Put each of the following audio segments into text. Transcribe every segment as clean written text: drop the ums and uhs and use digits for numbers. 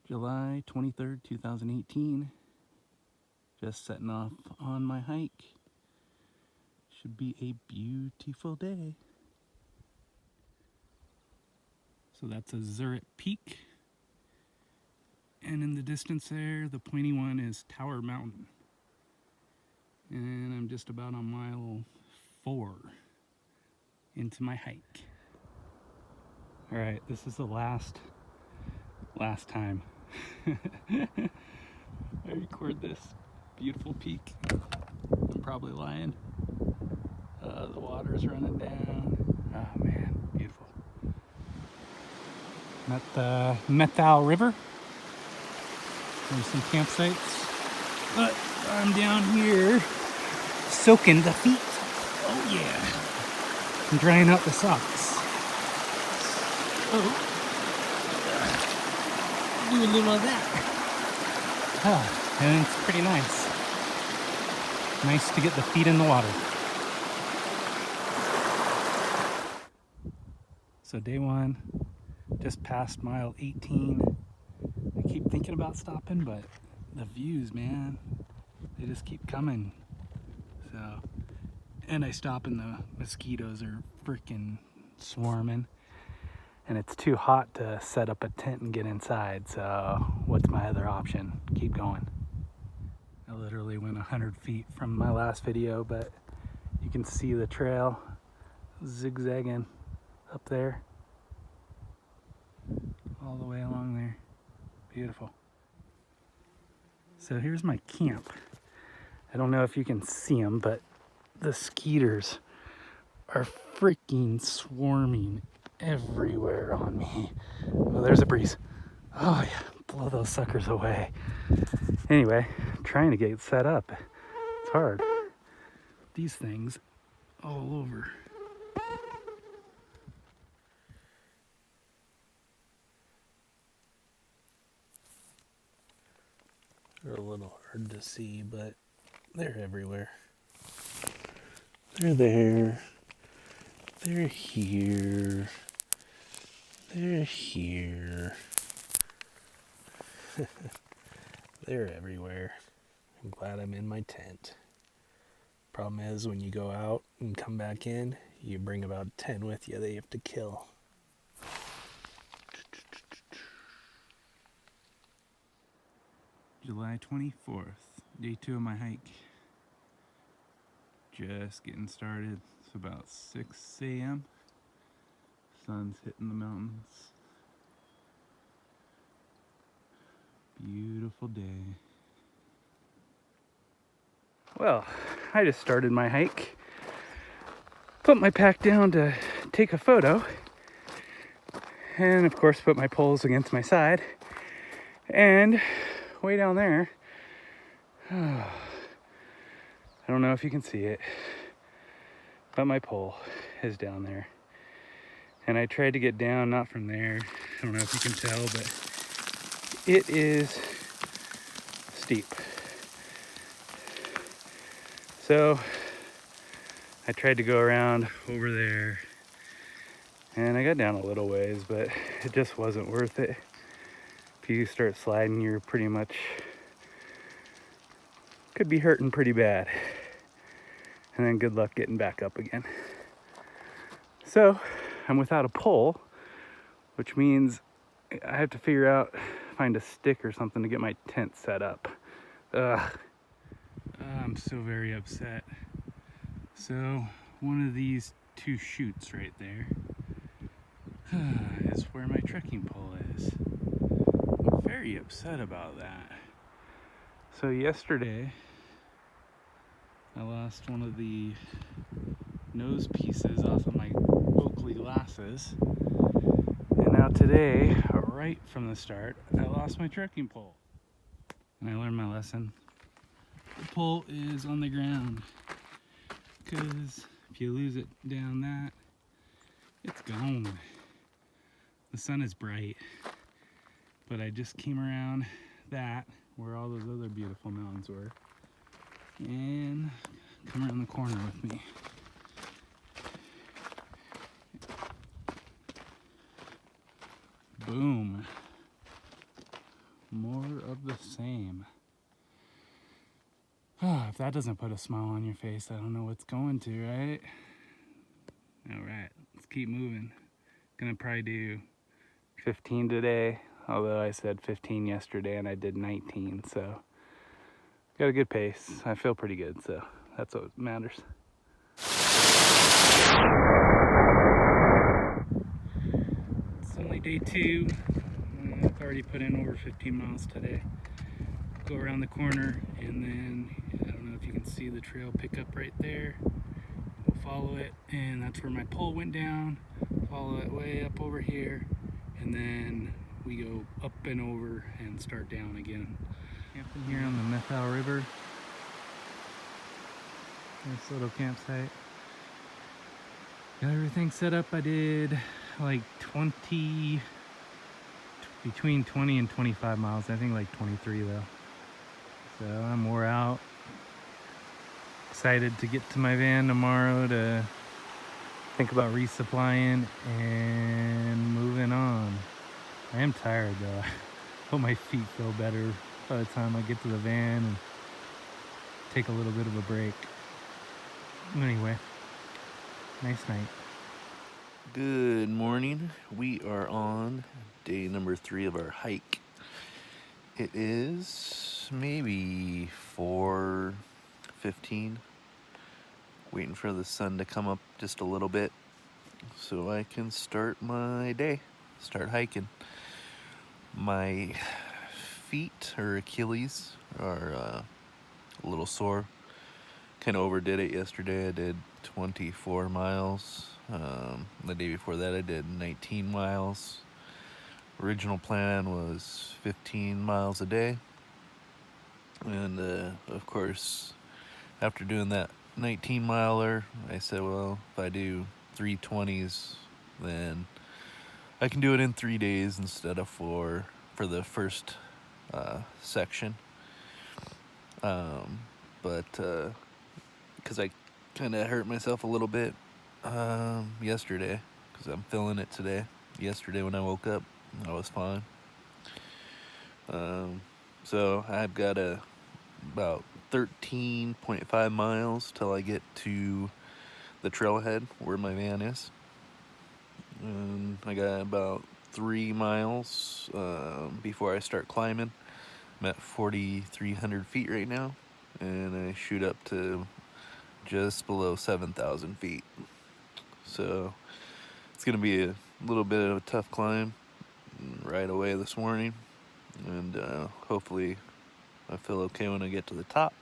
July 23rd, 2018. Just setting off on my hike. Should be a beautiful day. So that's a Zurich Peak. And in the distance there, the pointy one is Tower Mountain. And I'm just about on mile 4 into my hike. All right, this is the last time I record this beautiful peak. I'm probably lying. The water's running down. Oh man, beautiful. I'm at the Methal River. There's some campsites. But I'm down here soaking the feet. Oh yeah. I'm drying out the socks. Oh. Do a little of that. Oh, and it's pretty nice. Nice to get the feet in the water. So day 1, just past mile 18. I keep thinking about stopping, but the views, man, they just keep coming. So, and I stop and the mosquitoes are freaking swarming. And it's too hot to set up a tent and get inside, so what's my other option? Keep going. I literally went 100 feet from my last video, but you can see the trail zigzagging up there, all the way along there. Beautiful. So here's my camp. I don't know if you can see them, but the skeeters are freaking swarming everywhere on me. Oh, there's a breeze. Oh yeah, blow those suckers away. Anyway, trying to get set up. It's hard. These things all over. They're a little hard to see, but they're everywhere. They're there. They're here. They're here. They're everywhere. I'm glad I'm in my tent. Problem is, when you go out and come back in, you bring about 10 with you that you have to kill. July 24th, day 2 of my hike. Just getting started. It's about 6 a.m. Sun's hitting the mountains. Beautiful day. Well, I just started my hike. Put my pack down to take a photo. And of course put my poles against my side. And way down there, I don't know if you can see it, but my pole is down there. And I tried to get down, not from there. I don't know if you can tell, but it is steep. So I tried to go around over there and I got down a little ways, but it just wasn't worth it. If you start sliding, you're pretty much, could be hurting pretty bad. And then good luck getting back up again. So I'm without a pole, which means I have to figure out, find a stick or something to get my tent set up. I'm so very upset. So one of these 2 chutes right there is where my trekking pole is. I'm very upset about that. So yesterday I lost one of the nose pieces off of my Oakley glasses, and now today, right from the start, I lost my trekking pole. And I learned my lesson. The pole is on the ground, because if you lose it down that, it's gone. The sun is bright, but I just came around that, where all those other beautiful mountains were, and come around the corner with me. Boom. more of the same. If that doesn't put a smile on your face, I don't know what's going to, right? All right, let's keep moving. Gonna probably do 15 today, although I said 15 yesterday and I did 19, so got a good pace. I feel pretty good, so that's what matters. It's only day 2. I've already put in over 15 miles today. Go around the corner, and then I don't know if you can see the trail pick up right there. We'll follow it, and that's where my pole went down. Follow it way up over here, and then we go up and over and start down again. Camping here on the Methal River. Nice little campsite. Got everything set up. I did like between 20 and 25 miles. I think like 23 though. So I'm wore out. Excited to get to my van tomorrow to think about resupplying and moving on. I am tired though. I hope my feet feel better by the time I get to the van and take a little bit of a break. Anyway, nice night. Good morning. We are on day number 3 of our hike. It is maybe 4:15. Waiting for the sun to come up just a little bit so I can start my day, start hiking. My feet or Achilles are a little sore. Kind of overdid it yesterday. I did 24 miles. The day before that I did 19 miles. Original plan was 15 miles a day. And of course, after doing that 19 miler, I said, well, if I do 3:20s, then I can do it in 3 days instead of 4 for the first section. But because I kind of hurt myself a little bit yesterday, because I'm feeling it today. Yesterday when I woke up, I was fine. So I've got about 13.5 miles till I get to the trailhead where my van is. And I got about 3 miles before I start climbing. I'm at 4,300 feet right now, and I shoot up to just below 7,000 feet. So it's gonna be a little bit of a tough climb right away this morning, and hopefully I feel okay when I get to the top,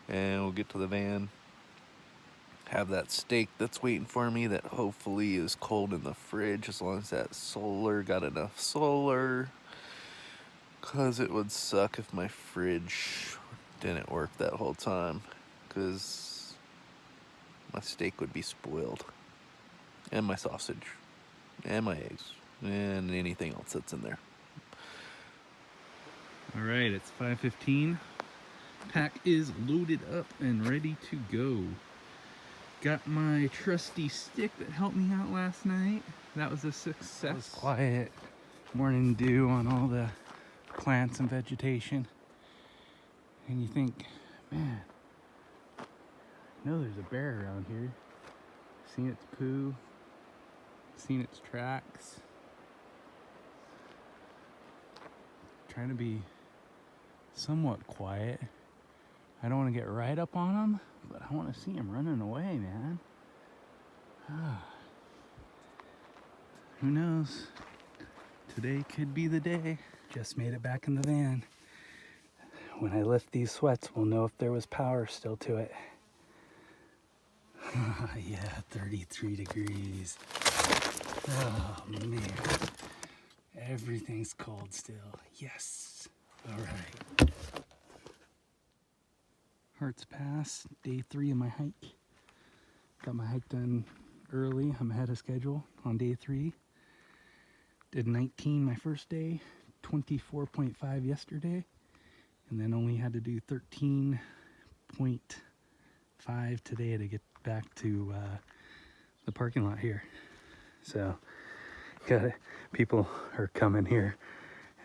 and we'll get to the van, have that steak that's waiting for me that hopefully is cold in the fridge, as long as that solar got enough solar, because it would suck if my fridge didn't work that whole time, because my steak would be spoiled, and my sausage, and my eggs, and anything else that's in there. All right, it's 5:15. Pack is loaded up and ready to go. Got my trusty stick that helped me out last night. That was a success. It was quiet. Morning dew on all the plants and vegetation. And you think, man, I know there's a bear around here. Seen its poo, seen its tracks. Trying to be somewhat quiet. I don't want to get right up on him, but I want to see him running away, man. Who knows? Today could be the day. Just made it back in the van. When I lift these sweats, we'll know if there was power still to it. Yeah, 33 degrees. Oh, man. Everything's cold still. Yes. All right. Harts Pass, day 3 of my hike. Got my hike done early. I'm ahead of schedule on day 3. Did 19 my first day, 24.5 yesterday, and then only had to do 13.5 today to get back to the parking lot here. So, people are coming here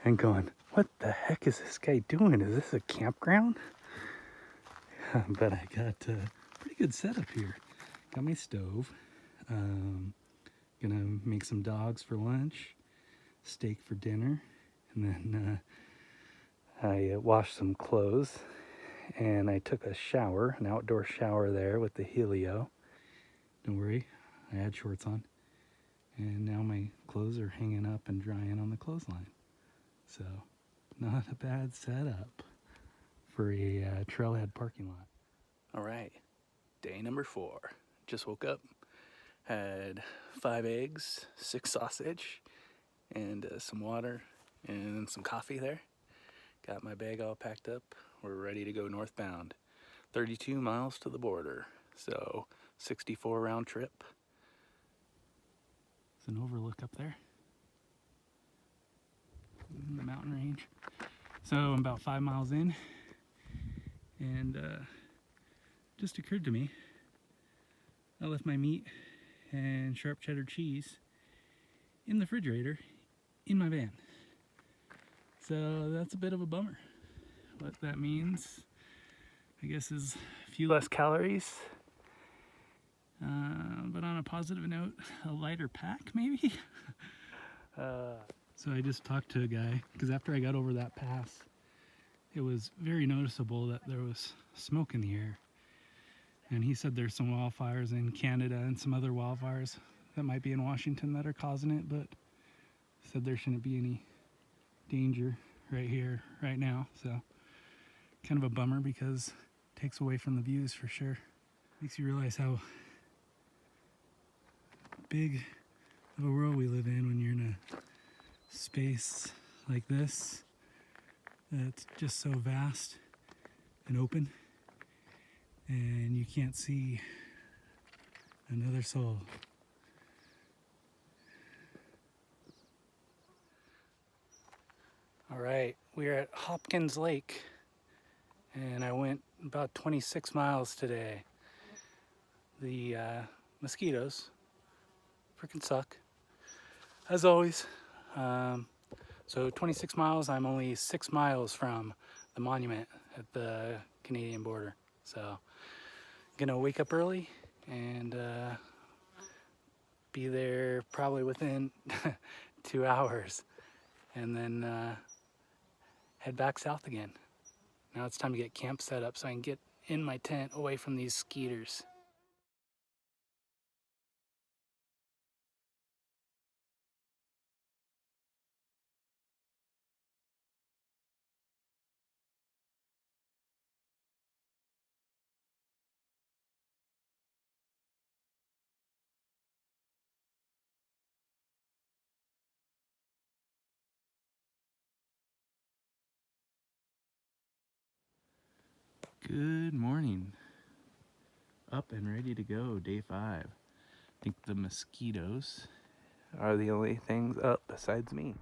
and going, what the heck is this guy doing? Is this a campground? But I got a pretty good setup here. Got my stove. Gonna make some dogs for lunch, steak for dinner, and then I washed some clothes, and I took a shower, an outdoor shower there with the Helio. Don't worry, I had shorts on. And now my clothes are hanging up and drying on the clothesline. So, not a bad setup for a trailhead parking lot. All right, day number 4. Just woke up, had 5 eggs, 6 sausage, and some water and some coffee there. Got my bag all packed up. We're ready to go northbound. 32 miles to the border, so 64 round trip. There's an overlook up there in the mountain range. So I'm about 5 miles in, and just occurred to me, I left my meat and sharp cheddar cheese in the refrigerator in my van. So that's a bit of a bummer. What that means, I guess, is a few less calories. But on a positive note, a lighter pack maybe? So I just talked to a guy, because after I got over that pass, it was very noticeable that there was smoke in the air. And he said there's some wildfires in Canada and some other wildfires that might be in Washington that are causing it, but said there shouldn't be any danger right here, right now. So kind of a bummer, because it takes away from the views for sure. Makes you realize how big of a world we live in when you're in a space like this that's just so vast and open, and you can't see another soul. All right, we're at Hopkins Lake, and I went about 26 miles today. The mosquitoes freaking suck, as always. So 26 miles, I'm only 6 miles from the monument at the Canadian border. So gonna wake up early and be there probably within 2 hours, and then head back south again. Now it's time to get camp set up so I can get in my tent away from these skeeters. Good morning. Up and ready to go, day 5. I think the mosquitoes are the only things up besides me.